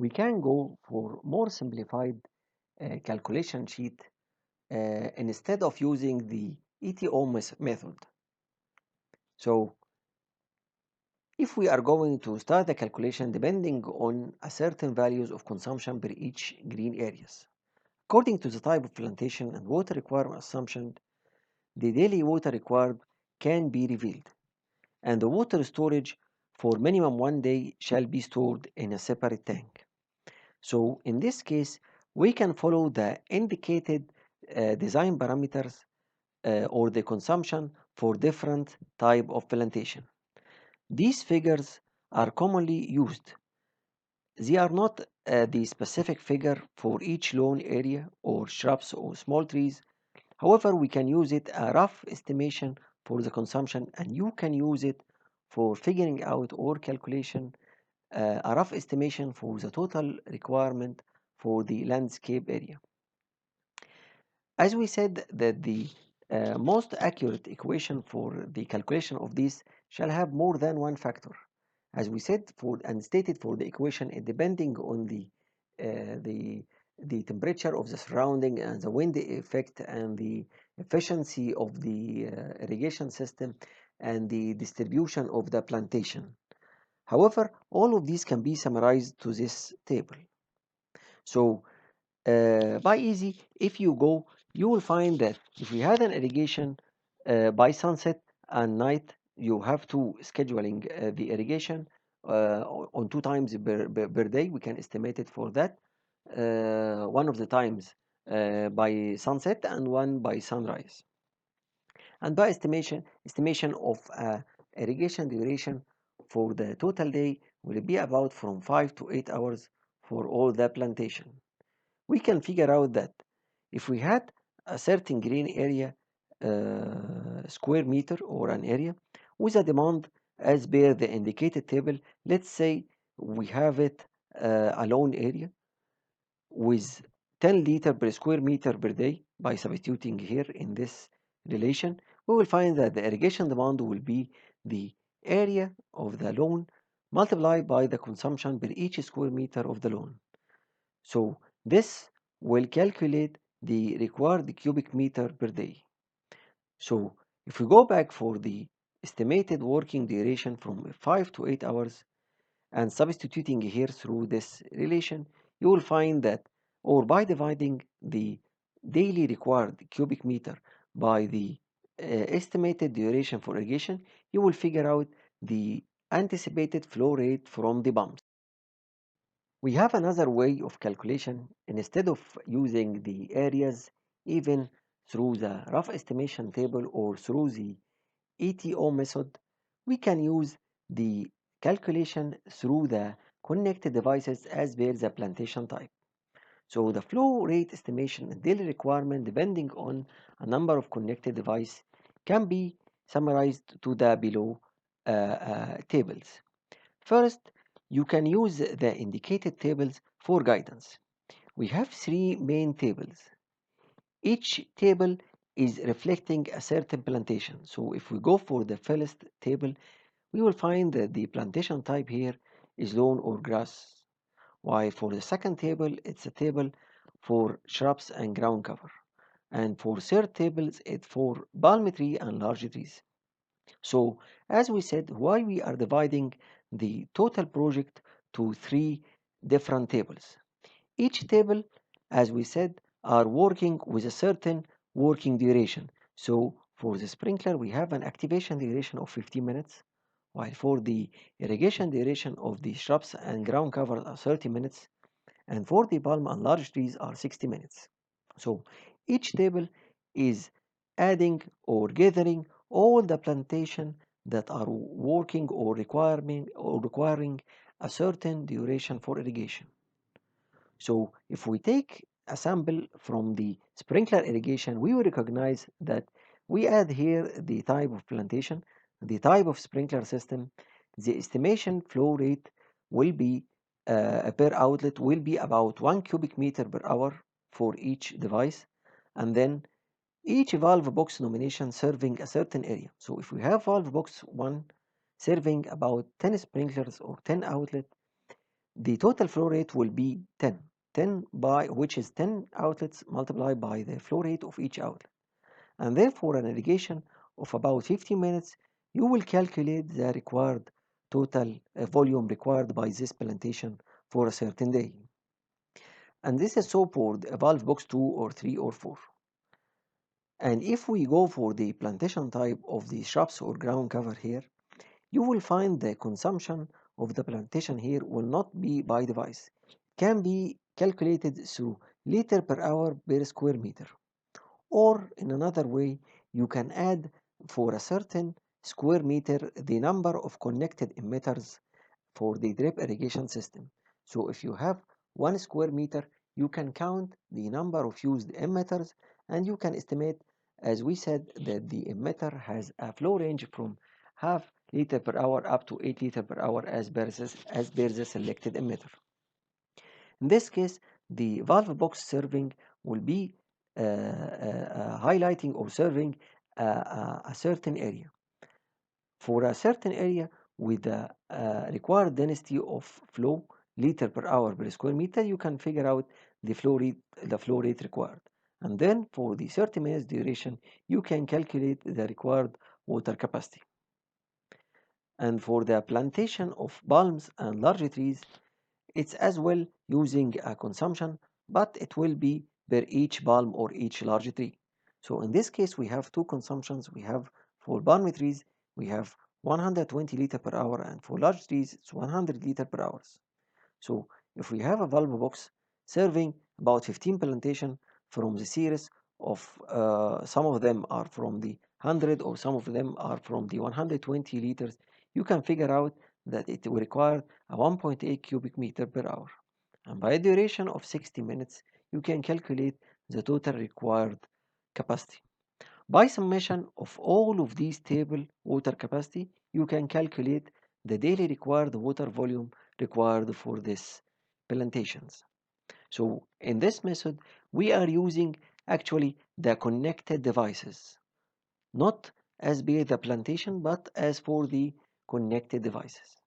we can go for more simplified calculation sheet instead of using the ETO method. So if we are going to start the calculation depending on a certain values of consumption per each green areas. According to the type of plantation and water requirement assumption, the daily water required can be revealed, and the water storage for minimum 1 day shall be stored in a separate tank. So in this case, we can follow the indicated design parameters or the consumption for different type of plantation. These figures are commonly used. They are not the specific figure for each lawn area or shrubs or small trees. However, we can use it a rough estimation for the consumption, and you can use it for figuring out or calculation a rough estimation for the total requirement for the landscape area. As we said that the most accurate equation for the calculation of this shall have more than one factor. As we said for and stated for the equation, it depending on uh, the the temperature of the surrounding and the wind effect and the efficiency of the irrigation system and the distribution of the plantation. However, all of these can be summarized to this table. So by easy, if you go, you will find that if we had an irrigation by sunset and night, you have to scheduling the irrigation on 2 times per day. We can estimate it for that. One of the times by sunset and one by sunrise. And by estimation of irrigation duration for the total day will be about from 5 to 8 hours for all the plantation. We can figure out that if we had a certain green area square meter or an area with a demand as per the indicated table, let's say we have it a lawn area with 10 liter per square meter per day. By substituting here in this relation, we will find that the irrigation demand will be the area of the lawn multiplied by the consumption per each square meter of the lawn. So this will calculate the required cubic meter per day. So if we go back for the estimated working duration from 5 to 8 hours and substituting here through this relation, you will find that, or by dividing the daily required cubic meter by the estimated duration for irrigation, you will figure out the anticipated flow rate from the pumps. We have another way of calculation. Instead of using the areas even through the rough estimation table or through the ETO method, we can use the calculation through the connected devices as per the plantation type. So the flow rate estimation and daily requirement depending on a number of connected devices can be summarized to the below tables. First, you can use the indicated tables for guidance. We have three main tables. Each table is reflecting a certain plantation. So if we go for the first table, we will find that the plantation type here is lawn or grass. While for the second table, it's a table for shrubs and ground cover. And for third tables, it's for palm tree and large trees. So as we said, why we are dividing the total project to three different tables. Each table, as we said, are working with a certain working duration. So for the sprinkler, we have an activation duration of 15 minutes, while for the irrigation duration of the shrubs and ground cover are 30 minutes, and for the palm and large trees are 60 minutes. So each table is adding or gathering all the plantation that are working or requiring a certain duration for irrigation. So if we take a sample from the sprinkler irrigation, we will recognize that we add here the type of plantation, the type of sprinkler system, the estimation flow rate will be per outlet will be about 1 cubic meter per hour for each device, and then each valve box nomination serving a certain area. So if we have valve box 1 serving about 10 sprinklers or 10 outlets, the total flow rate will be 10. 10 by which is 10 outlets multiplied by the flow rate of each outlet. And therefore an irrigation of about 15 minutes, you will calculate the required total volume required by this plantation for a certain day. And this is so for the valve box 2 or 3 or 4. And if we go for the plantation type of the shrubs or ground cover here, you will find the consumption of the plantation here will not be by device. It can be calculated through liter per hour per square meter. Or in another way, you can add for a certain square meter the number of connected emitters for the drip irrigation system. So if you have 1 square meter, you can count the number of used emitters and you can estimate, as we said, that the emitter has a flow range from half liter per hour up to 8 liter per hour as per the selected emitter. In this case, the valve box serving will be highlighting or serving a certain area. For a certain area with the required density of flow liter per hour per square meter, you can figure out the flow rate required. And then for the 30 minutes duration, you can calculate the required water capacity. And for the plantation of palms and large trees, it's as well using a consumption, but it will be per each palm or each large tree. So in this case, we have two consumptions. We have for palm trees, we have 120 liter per hour, and for large trees, it's 100 liter per hour. So if we have a valve box serving about 15 plantation from the series of some of them are from the 100 or some of them are from the 120 liters, you can figure out that it will require a 1.8 cubic meter per hour. And by a duration of 60 minutes, you can calculate the total required capacity. By summation of all of these table water capacity, you can calculate the daily required water volume required for this plantations. So in this method, we are using actually the connected devices, not as per the plantation, but as for the connected devices.